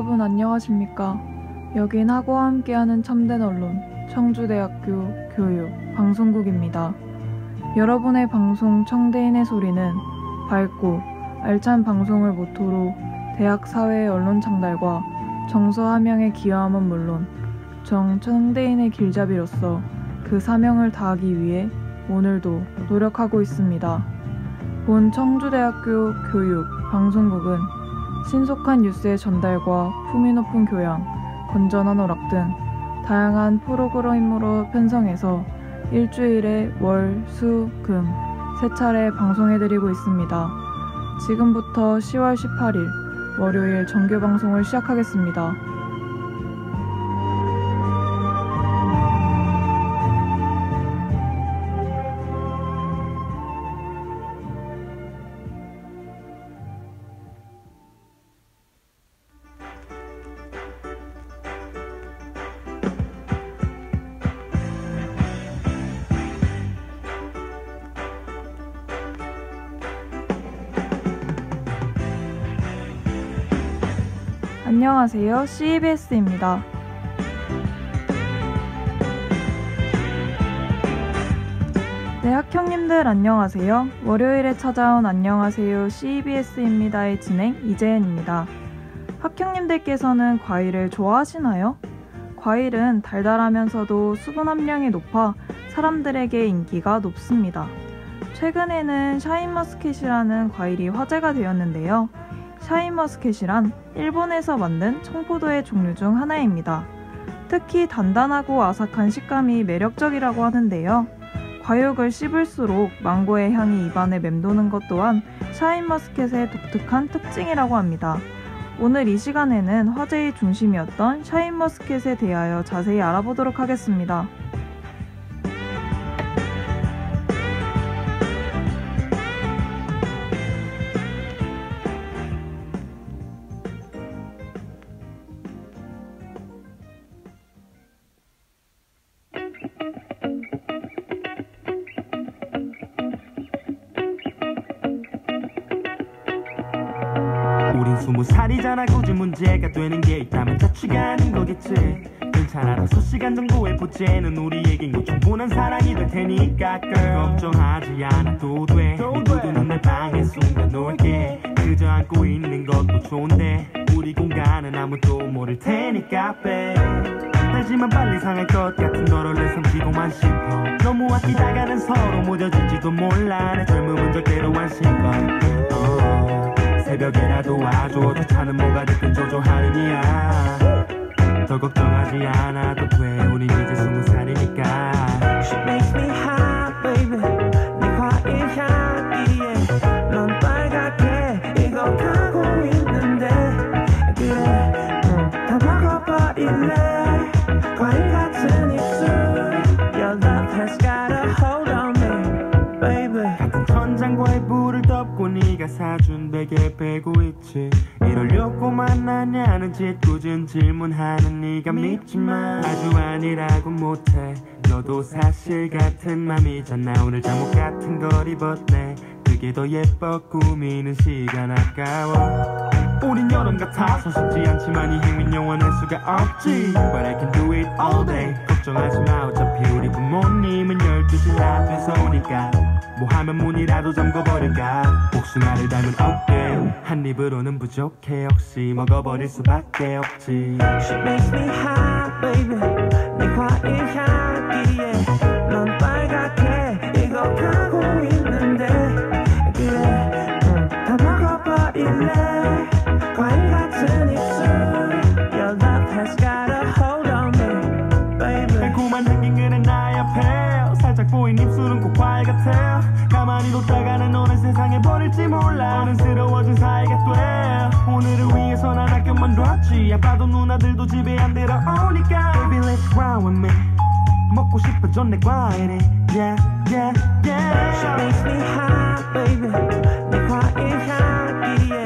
여러분 안녕하십니까? 여긴 하고와 함께하는 참된 언론 청주대학교 교육 방송국입니다. 여러분의 방송 청대인의 소리는 밝고 알찬 방송을 모토로 대학 사회의 언론 창달과 정서 함양에 기여함은 물론 청대인의 길잡이로서 그 사명을 다하기 위해 오늘도 노력하고 있습니다. 본 청주대학교 교육 방송국은 신속한 뉴스의 전달과 품위 높은 교양, 건전한 오락 등 다양한 프로그램으로 편성해서 일주일에 월, 수, 금 세 차례 방송해드리고 있습니다. 지금부터 10월 18일 월요일 정규 방송을 시작하겠습니다. 안녕하세요. CBS입니다. 네, 학형님들 안녕하세요. 월요일에 찾아온 안녕하세요. CBS입니다의 진행 이재은입니다. 학형님들께서는 과일을 좋아하시나요? 과일은 달달하면서도 수분 함량이 높아 사람들에게 인기가 높습니다. 최근에는 샤인머스켓이라는 과일이 화제가 되었는데요. 샤인머스켓이란 일본에서 만든 청포도의 종류 중 하나입니다. 특히 단단하고 아삭한 식감이 매력적이라고 하는데요. 과육을 씹을수록 망고의 향이 입안에 맴도는 것 또한 샤인머스켓의 독특한 특징이라고 합니다. 오늘 이 시간에는 화제의 중심이었던 샤인머스켓에 대하여 자세히 알아보도록 하겠습니다. 우린 20살이잖아. 굳이 문제가 되는 게 있다면 자취가 아닌 거겠지. 괜찮아, 6시간 정도의 부재는 우리에겐 뭐 충분한 사랑이 될 테니까 girl. 걱정하지 않아도 돼. 누구든 내 방에 숨겨놓을게. 그저 안고 있는 것도 좋은데 우리 공간은 아무도 모를 테니까 babe. 알지만 빨리 상할 것 같은 너를 내 섬기고만 싶어. 너무 아끼다가는 서로 무뎌질지도 몰라. 내 젊음은 절대로 안 식걸. 새벽에라도 와줘. 더 차는 뭐가 됐든 조조하는 이야. 더 걱정하지 않아도 돼. 우린 이제 20살이니까. She makes me hot, baby. 네 과일 향기에 넌 빨갛게 익어가고 있는데 그래, 다 먹어버릴래. 과일 같은 입술. Your love has got a hold on me, baby. 같은 천장과의 불을 덮고 네가 사준 베개 베고 있지. 이러려고 만나냐는 짓궂은 질문하는 네가 믿지만 아주 아니라고 못해. 너도 사실 같은 맘이잖아. 오늘 잠옷 같은 걸 입었네. 그게 더 예뻐. 꾸미는 시간 아까워. 우린 여름 같아서 쉽지 않지만 이 행운 영원할 수가 없지. But I can do it all day. 걱정하지 마. 어차피 우리 부모님은 12시나 돼서 오니까 뭐 하면 문이라도 잠궈버릴까. 복숭아를 닮은 어깨 한 입으로는 부족해. 역시 먹어버릴 수밖에 없지. She makes me hot, baby. 네 과일 향기에 넌 빨갛게 익어가고 있는데 그래, 다 먹어버릴래. 과일 같은 입술. Your love has got a hold on me, baby. 달콤한 향기 그는 나 옆에. 살짝 보인 입술은 꼭 과일 같아. 가만히 뒀다가는 어느 세상에 버릴지 몰라. 어른스러워진 사이가 돼. 오늘을 위해서 난 학교만 뒀지. 아빠도 누나들도 집에 안 들어오니까 Baby let's ride with me. 먹고 싶어져 내 과일이. Yeah yeah yeah. She makes me hot, baby. 네 과일 향기에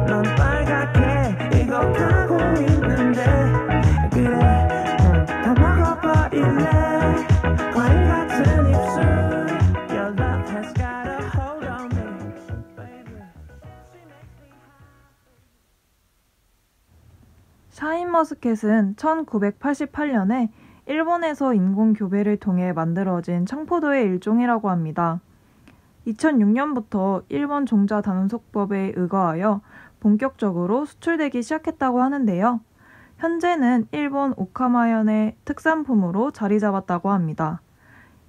넌 빨갛게 익어가고 있는데 그래, 다 먹어버릴래. 과일 같은 입술. Your love has got a hold on me, baby. She makes me hot. 샤인머스켓은 1988년에 일본에서 인공교배를 통해 만들어진 청포도의 일종이라고 합니다. 2006년부터 일본 종자단속법에 의거하여 본격적으로 수출되기 시작했다고 하는데요. 현재는 일본 오카마현의 특산품으로 자리 잡았다고 합니다.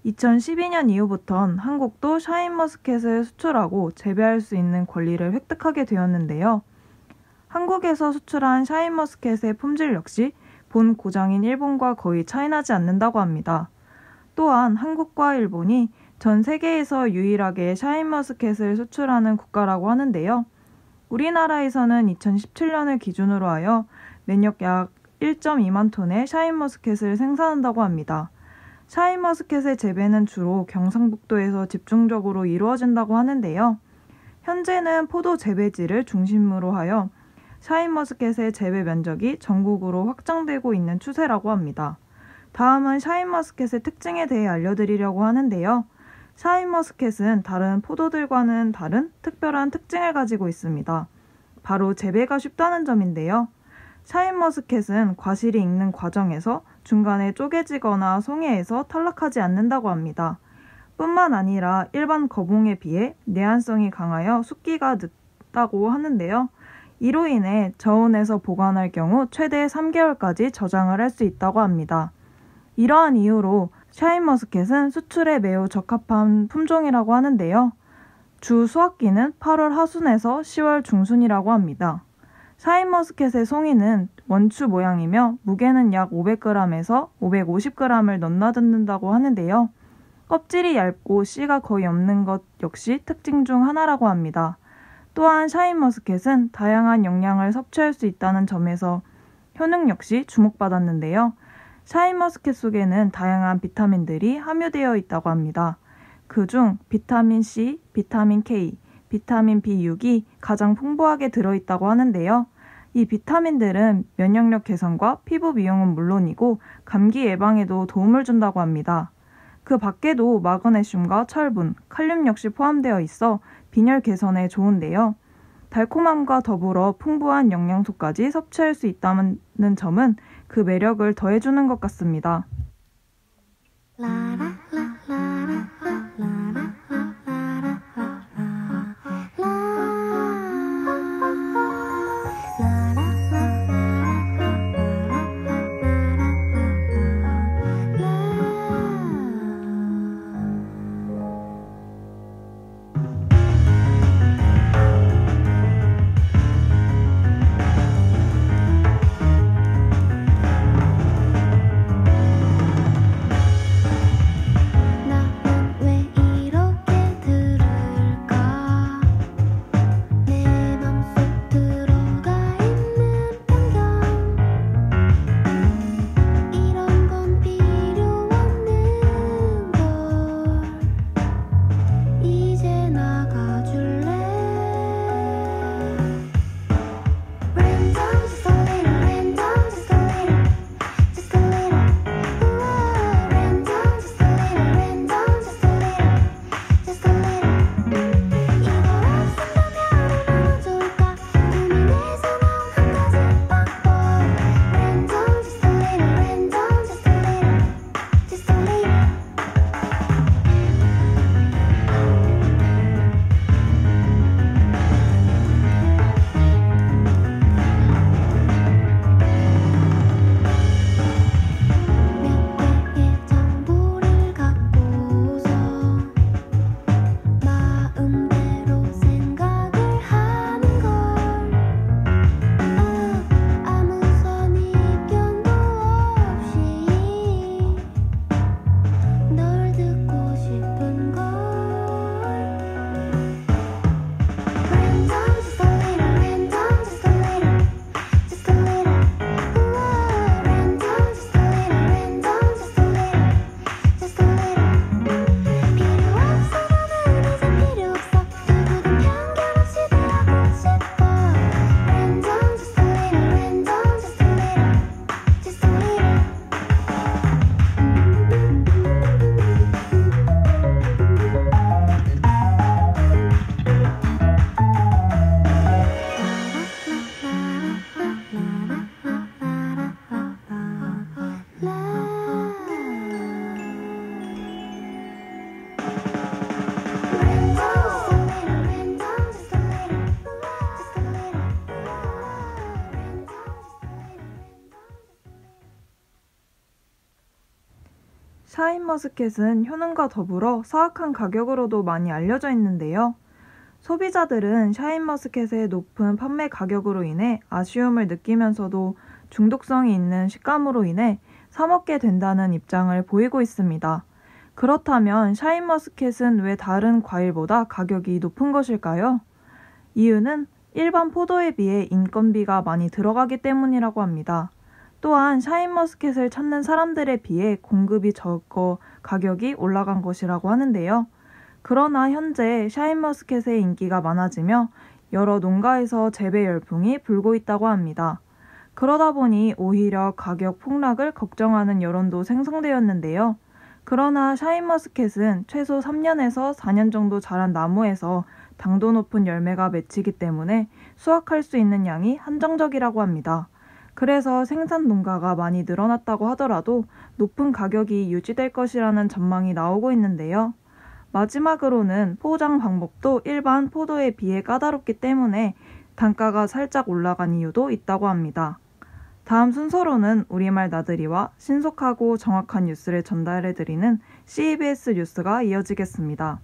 2012년 이후부턴 한국도 샤인머스켓을 수출하고 재배할 수 있는 권리를 획득하게 되었는데요. 한국에서 수출한 샤인머스켓의 품질 역시 본 고장인 일본과 거의 차이나지 않는다고 합니다. 또한 한국과 일본이 전 세계에서 유일하게 샤인머스켓을 수출하는 국가라고 하는데요. 우리나라에서는 2017년을 기준으로 하여 매년 약 1.2만 톤의 샤인머스켓을 생산한다고 합니다. 샤인머스켓의 재배는 주로 경상북도에서 집중적으로 이루어진다고 하는데요. 현재는 포도 재배지를 중심으로 하여 샤인머스켓의 재배 면적이 전국으로 확장되고 있는 추세라고 합니다. 다음은 샤인머스켓의 특징에 대해 알려드리려고 하는데요. 샤인머스켓은 다른 포도들과는 다른 특별한 특징을 가지고 있습니다. 바로 재배가 쉽다는 점인데요. 샤인머스켓은 과실이 익는 과정에서 중간에 쪼개지거나 송해에서 탈락하지 않는다고 합니다. 뿐만 아니라 일반 거봉에 비해 내한성이 강하여 숙기가 늦다고 하는데요. 이로 인해 저온에서 보관할 경우 최대 3개월까지 저장을 할 수 있다고 합니다. 이러한 이유로 샤인머스켓은 수출에 매우 적합한 품종이라고 하는데요. 주 수확기는 8월 하순에서 10월 중순이라고 합니다. 샤인머스켓의 송이는 원추 모양이며 무게는 약 500g에서 550g을 넘나든다고 하는데요. 껍질이 얇고 씨가 거의 없는 것 역시 특징 중 하나라고 합니다. 또한 샤인머스켓은 다양한 영양을 섭취할 수 있다는 점에서 효능 역시 주목받았는데요. 샤인머스켓 속에는 다양한 비타민들이 함유되어 있다고 합니다. 그중 비타민 C, 비타민 K, 비타민 B6이 가장 풍부하게 들어있다고 하는데요. 이 비타민들은 면역력 개선과 피부 미용은 물론이고 감기 예방에도 도움을 준다고 합니다. 그 밖에도 마그네슘과 철분, 칼륨 역시 포함되어 있어 빈혈 개선에 좋은데요. 달콤함과 더불어 풍부한 영양소까지 섭취할 수 있다는 점은 그 매력을 더해주는 것 같습니다. 샤인머스켓은 효능과 더불어 사악한 가격으로도 많이 알려져 있는데요. 소비자들은 샤인머스켓의 높은 판매 가격으로 인해 아쉬움을 느끼면서도 중독성이 있는 식감으로 인해 사 먹게 된다는 입장을 보이고 있습니다. 그렇다면 샤인머스켓은 왜 다른 과일보다 가격이 높은 것일까요? 이유는 일반 포도에 비해 인건비가 많이 들어가기 때문이라고 합니다. 또한 샤인머스켓을 찾는 사람들에 비해 공급이 적어 가격이 올라간 것이라고 하는데요. 그러나 현재 샤인머스켓의 인기가 많아지며 여러 농가에서 재배 열풍이 불고 있다고 합니다. 그러다 보니 오히려 가격 폭락을 걱정하는 여론도 생성되었는데요. 그러나 샤인머스켓은 최소 3년에서 4년 정도 자란 나무에서 당도 높은 열매가 맺히기 때문에 수확할 수 있는 양이 한정적이라고 합니다. 그래서 생산 농가가 많이 늘어났다고 하더라도 높은 가격이 유지될 것이라는 전망이 나오고 있는데요. 마지막으로는 포장 방법도 일반 포도에 비해 까다롭기 때문에 단가가 살짝 올라간 이유도 있다고 합니다. 다음 순서로는 우리말 나들이와 신속하고 정확한 뉴스를 전달해드리는 CBS 뉴스가 이어지겠습니다.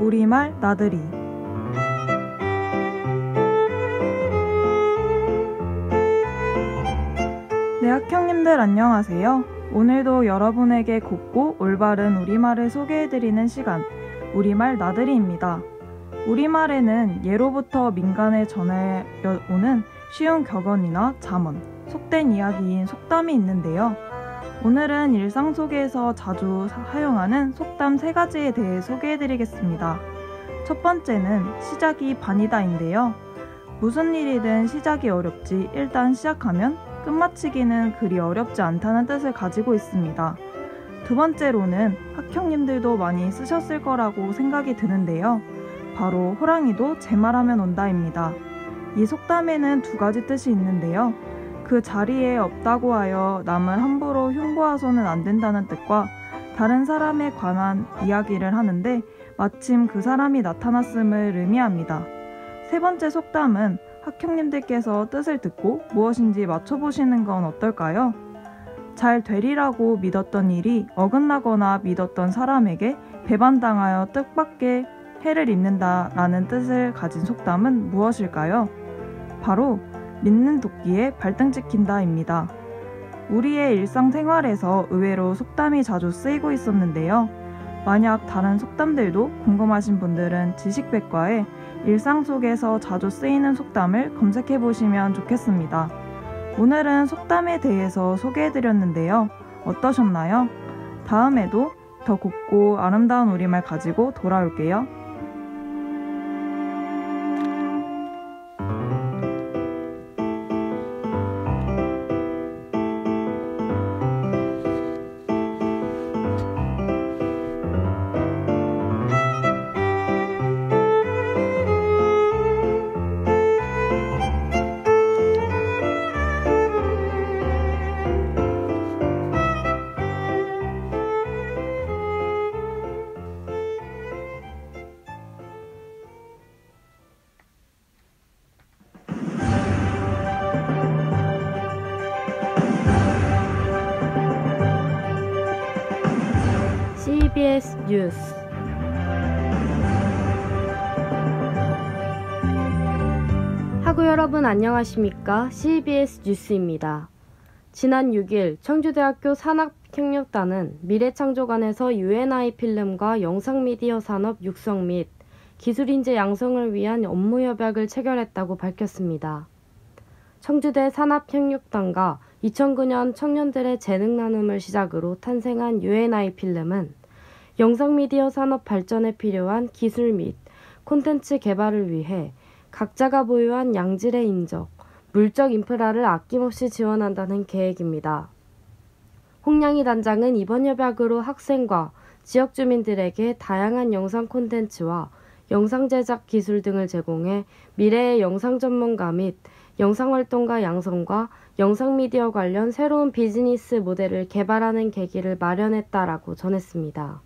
우리말 나들이. 네, 학형님들 안녕하세요. 오늘도 여러분에게 곱고 올바른 우리말을 소개해드리는 시간, 우리말 나들이입니다. 우리말에는 예로부터 민간에 전해오는 쉬운 격언이나 잠언, 속된 이야기인 속담이 있는데요. 오늘은 일상 속에서 자주 사용하는 속담 3가지에 대해 소개해드리겠습니다. 첫 번째는 시작이 반이다인데요. 무슨 일이든 시작이 어렵지 일단 시작하면 끝마치기는 그리 어렵지 않다는 뜻을 가지고 있습니다. 두 번째로는 학형님들도 많이 쓰셨을 거라고 생각이 드는데요. 바로 호랑이도 제 말하면 온다입니다. 이 속담에는 2가지 뜻이 있는데요. 그 자리에 없다고 하여 남을 함부로 흉보아서는 안 된다는 뜻과 다른 사람에 관한 이야기를 하는데 마침 그 사람이 나타났음을 의미합니다. 세 번째 속담은 학형님들께서 뜻을 듣고 무엇인지 맞춰보시는 건 어떨까요? 잘 되리라고 믿었던 일이 어긋나거나 믿었던 사람에게 배반당하여 뜻밖의 해를 입는다라는 뜻을 가진 속담은 무엇일까요? 바로 믿는 도끼에 발등 찍힌다입니다. 우리의 일상생활에서 의외로 속담이 자주 쓰이고 있었는데요. 만약 다른 속담들도 궁금하신 분들은 지식백과에 일상 속에서 자주 쓰이는 속담을 검색해보시면 좋겠습니다. 오늘은 속담에 대해서 소개해드렸는데요. 어떠셨나요? 다음에도 더 곱고 아름다운 우리말 가지고 돌아올게요. CBS 뉴스. 학우 여러분 안녕하십니까? CBS 뉴스입니다. 지난 6일 청주대학교 산학협력단은 미래창조관에서 UNI 필름과 영상미디어 산업 육성 및 기술인재 양성을 위한 업무협약을 체결했다고 밝혔습니다. 청주대 산업협력단과 2009년 청년들의 재능 나눔을 시작으로 탄생한 UNI 필름은 영상미디어 산업 발전에 필요한 기술 및 콘텐츠 개발을 위해 각자가 보유한 양질의 인적, 물적 인프라를 아낌없이 지원한다는 계획입니다. 홍량희 단장은 이번 협약으로 학생과 지역 주민들에게 다양한 영상 콘텐츠와 영상 제작 기술 등을 제공해 미래의 영상 전문가 및 영상활동가 양성과 영상미디어 관련 새로운 비즈니스 모델을 개발하는 계기를 마련했다라고 전했습니다.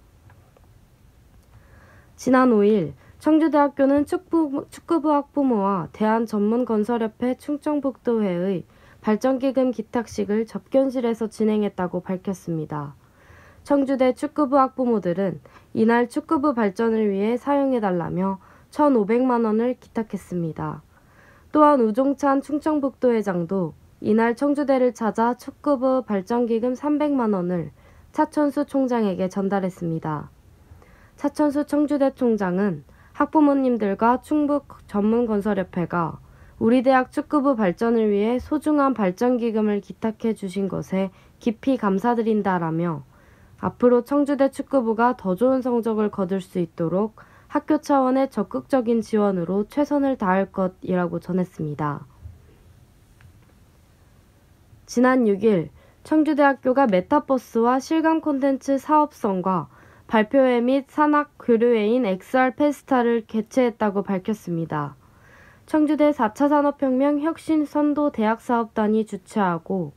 지난 5일 청주대학교는 축구부 학부모와 대한전문건설협회 충청북도회의 발전기금 기탁식을 접견실에서 진행했다고 밝혔습니다. 청주대 축구부 학부모들은 이날 축구부 발전을 위해 사용해달라며 1,500만 원을 기탁했습니다. 또한 우종찬 충청북도회장도 이날 청주대를 찾아 축구부 발전기금 300만 원을 차천수 총장에게 전달했습니다. 차천수 청주대 총장은 학부모님들과 충북 전문건설협회가 우리 대학 축구부 발전을 위해 소중한 발전기금을 기탁해 주신 것에 깊이 감사드린다라며 앞으로 청주대 축구부가 더 좋은 성적을 거둘 수 있도록 학교 차원의 적극적인 지원으로 최선을 다할 것이라고 전했습니다. 지난 6일 청주대학교가 메타버스와 실감 콘텐츠 사업성과 발표회 및 산학 교류회인 XR 페스타를 개최했다고 밝혔습니다. 청주대 4차 산업혁명 혁신선도 대학사업단이 주최하고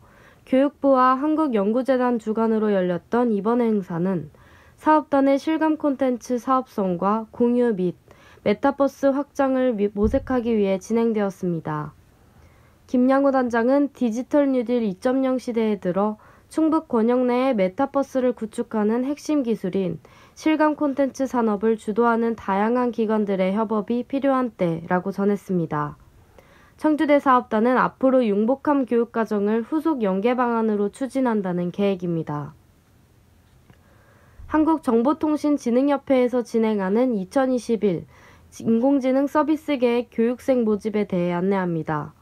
교육부와 한국연구재단 주관으로 열렸던 이번 행사는 사업단의 실감 콘텐츠 사업성과 공유 및 메타버스 확장을 모색하기 위해 진행되었습니다. 김양우 단장은 디지털 뉴딜 2.0 시대에 들어 충북 권역 내에 메타버스를 구축하는 핵심 기술인 실감 콘텐츠 산업을 주도하는 다양한 기관들의 협업이 필요한 때라고 전했습니다. 청주대 사업단은 앞으로 융복함 교육과정을 후속 연계 방안으로 추진한다는 계획입니다. 한국정보통신진흥협회에서 진행하는 2021 인공지능 서비스계획 교육생 모집에 대해 안내합니다.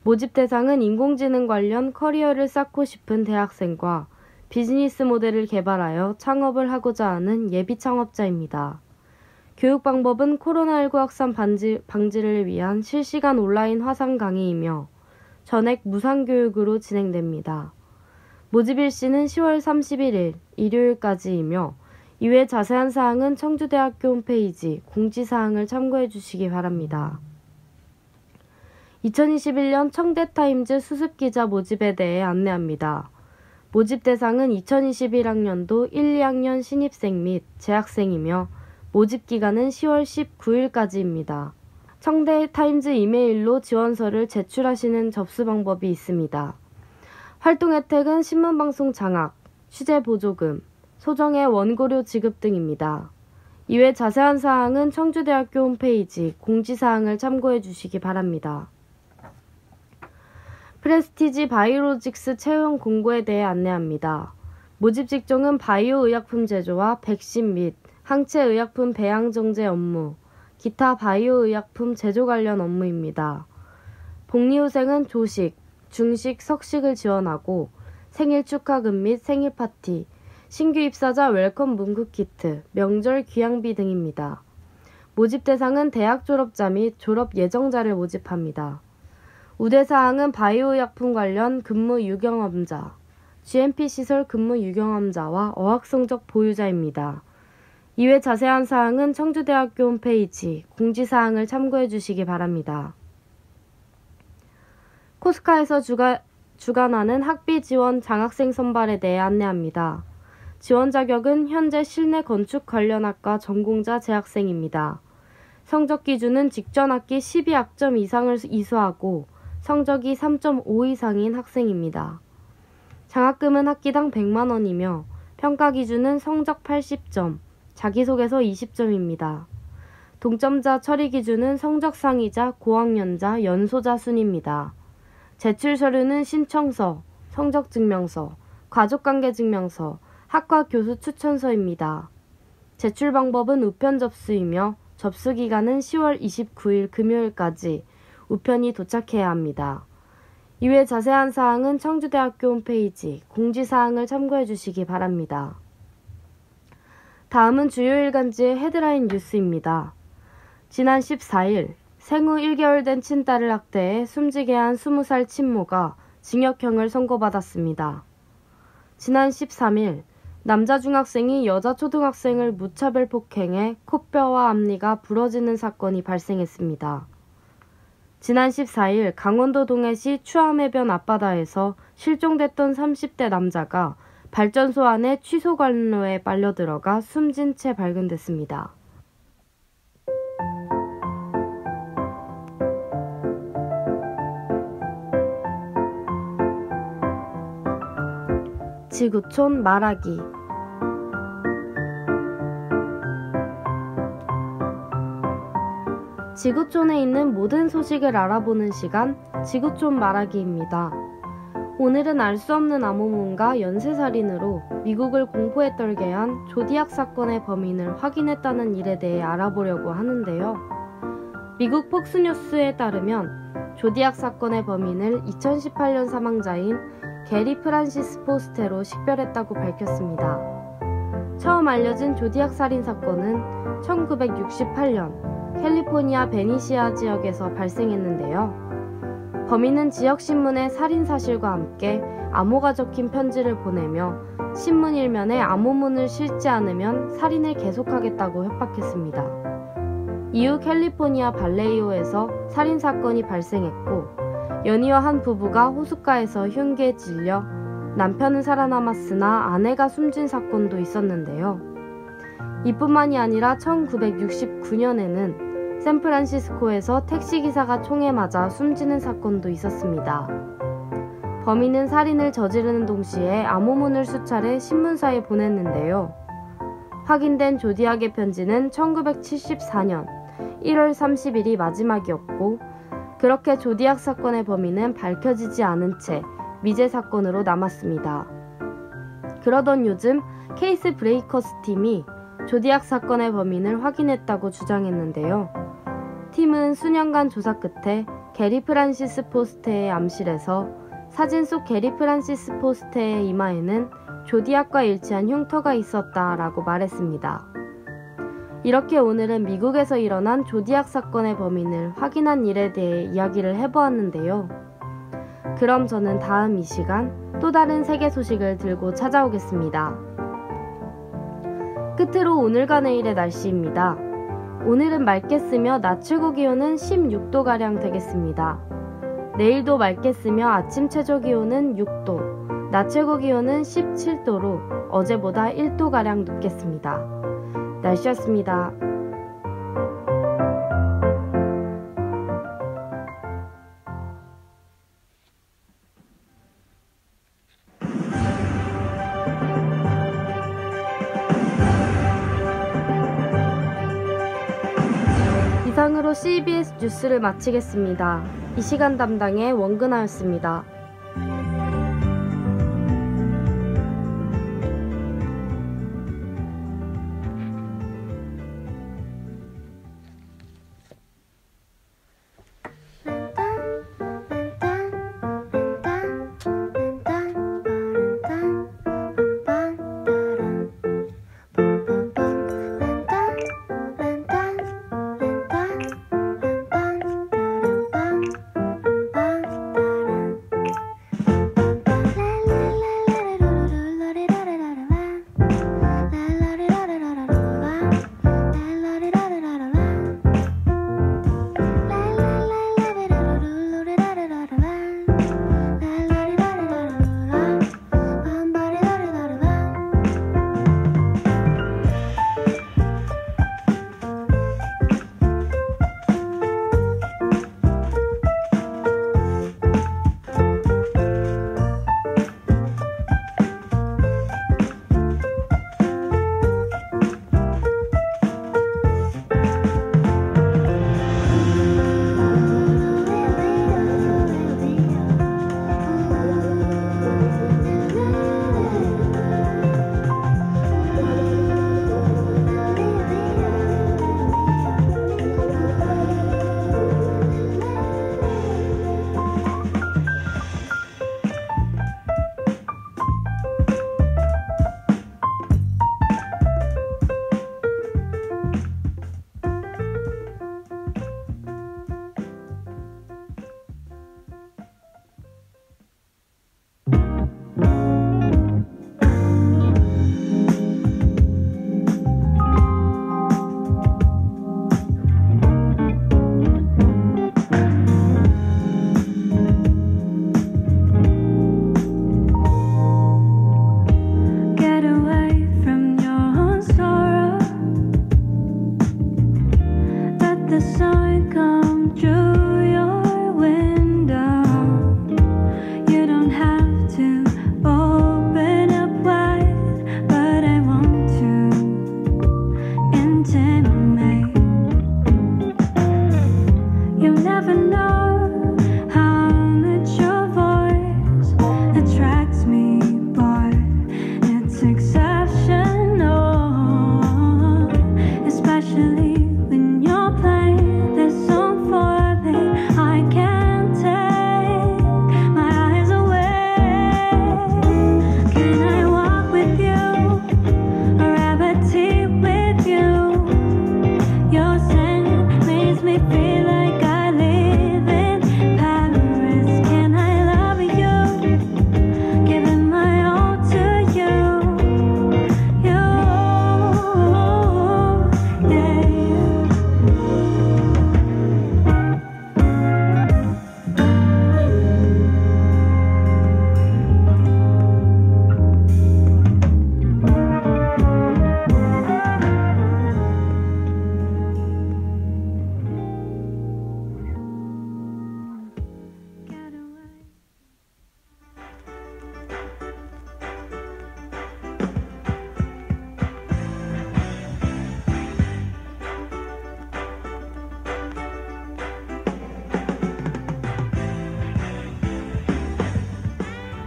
모집 대상은 인공지능 관련 커리어를 쌓고 싶은 대학생과 비즈니스 모델을 개발하여 창업을 하고자 하는 예비 창업자입니다. 교육 방법은 코로나19 확산 방지를 위한 실시간 온라인 화상 강의이며 전액 무상교육으로 진행됩니다. 모집 일시는 10월 31일 일요일까지이며 이외 자세한 사항은 청주대학교 홈페이지 공지사항을 참고해 주시기 바랍니다. 2021년 청대타임즈 수습기자 모집에 대해 안내합니다. 모집 대상은 2021학년도 1, 2학년 신입생 및 재학생이며 모집 기간은 10월 19일까지입니다. 청대타임즈 이메일로 지원서를 제출하시는 접수 방법이 있습니다. 활동 혜택은 신문방송 장학, 취재 보조금, 소정의 원고료 지급 등입니다. 이외 자세한 사항은 청주대학교 홈페이지 공지사항을 참고해 주시기 바랍니다. 프레스티지 바이오로직스 채용 공고에 대해 안내합니다. 모집 직종은 바이오의약품 제조와 백신 및 항체의약품 배양정제 업무, 기타 바이오의약품 제조 관련 업무입니다. 복리후생은 조식, 중식, 석식을 지원하고 생일 축하금 및 생일 파티, 신규 입사자 웰컴 문구 키트, 명절 귀향비 등입니다. 모집 대상은 대학 졸업자 및 졸업 예정자를 모집합니다. 우대사항은 바이오의약품 관련 근무 유경험자, GMP 시설 근무 유경험자와 어학성적 보유자입니다. 이외 자세한 사항은 청주대학교 홈페이지 공지사항을 참고해 주시기 바랍니다. 코스카에서 주관하는 학비 지원 장학생 선발에 대해 안내합니다. 지원 자격은 현재 실내 건축 관련 학과 전공자 재학생입니다. 성적 기준은 직전 학기 12학점 이상을 이수하고 성적이 3.5 이상인 학생입니다. 장학금은 학기당 100만 원이며 평가 기준은 성적 80점, 자기소개서 20점입니다. 동점자 처리 기준은 성적 상위자, 고학년자, 연소자 순입니다. 제출 서류는 신청서, 성적증명서, 가족관계증명서, 학과 교수 추천서입니다. 제출 방법은 우편 접수이며 접수 기간은 10월 29일 금요일까지 우편이 도착해야 합니다. 이외 자세한 사항은 청주대학교 홈페이지 공지사항을 참고해 주시기 바랍니다. 다음은 주요 일간지의 헤드라인 뉴스입니다. 지난 14일 생후 1개월 된 친딸을 학대해 숨지게 한 20살 친모가 징역형을 선고받았습니다. 지난 13일 남자 중학생이 여자 초등학생을 무차별 폭행해 코뼈와 앞니가 부러지는 사건이 발생했습니다. 지난 14일 강원도 동해시 추암해변 앞바다에서 실종됐던 30대 남자가 발전소 안에 취소 관로에 빨려 들어가 숨진 채 발견됐습니다. 지구촌 말하기. 지구촌에 있는 모든 소식을 알아보는 시간, 지구촌 말하기입니다. 오늘은 알 수 없는 암호문과 연쇄살인으로 미국을 공포에 떨게 한 조디악 사건의 범인을 확인했다는 일에 대해 알아보려고 하는데요. 미국 폭스뉴스에 따르면 조디악 사건의 범인을 2018년 사망자인 게리 프란시스 포스테로 식별했다고 밝혔습니다. 처음 알려진 조디악 살인 사건은 1968년 캘리포니아 베니시아 지역에서 발생했는데요. 범인은 지역 신문에 살인 사실과 함께 암호가 적힌 편지를 보내며 신문 일면에 암호문을 실지 않으면 살인을 계속하겠다고 협박했습니다. 이후 캘리포니아 발레이오에서 살인 사건이 발생했고 연이어 한 부부가 호숫가에서 흉기에 찔려 남편은 살아남았으나 아내가 숨진 사건도 있었는데요. 이뿐만이 아니라 1969년에는 샌프란시스코에서 택시기사가 총에 맞아 숨지는 사건도 있었습니다. 범인은 살인을 저지르는 동시에 암호문을 수차례 신문사에 보냈는데요. 확인된 조디악의 편지는 1974년 1월 30일이 마지막이었고 그렇게 조디악 사건의 범인은 밝혀지지 않은 채 미제 사건으로 남았습니다. 그러던 요즘 케이스 브레이커스 팀이 조디악 사건의 범인을 확인했다고 주장했는데요. 팀은 수년간 조사 끝에 게리 프란시스 포스테의 암실에서 사진 속 게리 프란시스 포스테의 이마에는 조디악과 일치한 흉터가 있었다라고 말했습니다. 이렇게 오늘은 미국에서 일어난 조디악 사건의 범인을 확인한 일에 대해 이야기를 해보았는데요. 그럼 저는 다음 이 시간 또 다른 세계 소식을 들고 찾아오겠습니다. 끝으로 오늘과 내일의 날씨입니다. 오늘은 맑겠으며 낮 최고 기온은 16도가량 되겠습니다. 내일도 맑겠으며 아침 최저 기온은 6도, 낮 최고 기온은 17도로 어제보다 1도가량 높겠습니다. 날씨였습니다. 이상으로 CBS 뉴스를 마치겠습니다. 이 시간 담당의 원근아였습니다.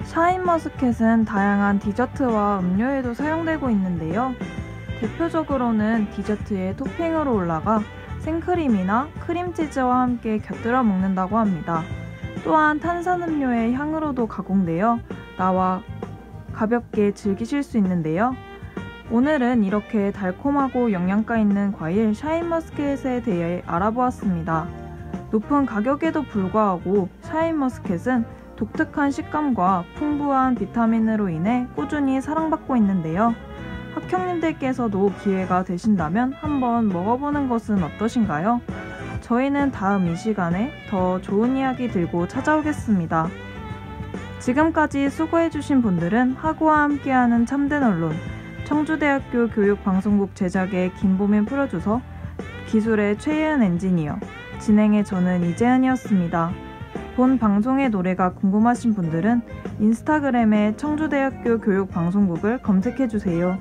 샤인머스켓은 다양한 디저트와 음료에도 사용되고 있는데요. 대표적으로는 디저트에 토핑으로 올라가 생크림이나 크림치즈와 함께 곁들여 먹는다고 합니다. 또한 탄산음료의 향으로도 가공되어 나와 가볍게 즐기실 수 있는데요. 오늘은 이렇게 달콤하고 영양가 있는 과일 샤인머스켓에 대해 알아보았습니다. 높은 가격에도 불구하고 샤인머스켓은 독특한 식감과 풍부한 비타민으로 인해 꾸준히 사랑받고 있는데요. 학형님들께서도 기회가 되신다면 한번 먹어보는 것은 어떠신가요? 저희는 다음 이 시간에 더 좋은 이야기 들고 찾아오겠습니다. 지금까지 수고해주신 분들은 하구와 함께하는 참된 언론, 청주대학교 교육방송국 제작의 김보민 프로듀서, 기술의 최예은 엔지니어, 진행의 저는 이재은이었습니다. 본 방송의 노래가 궁금하신 분들은 인스타그램에 청주대학교 교육방송국을 검색해주세요.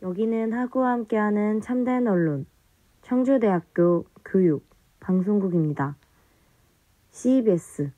여기는 하구와 함께하는 참된 언론, 청주대학교 교육 방송국입니다. CBS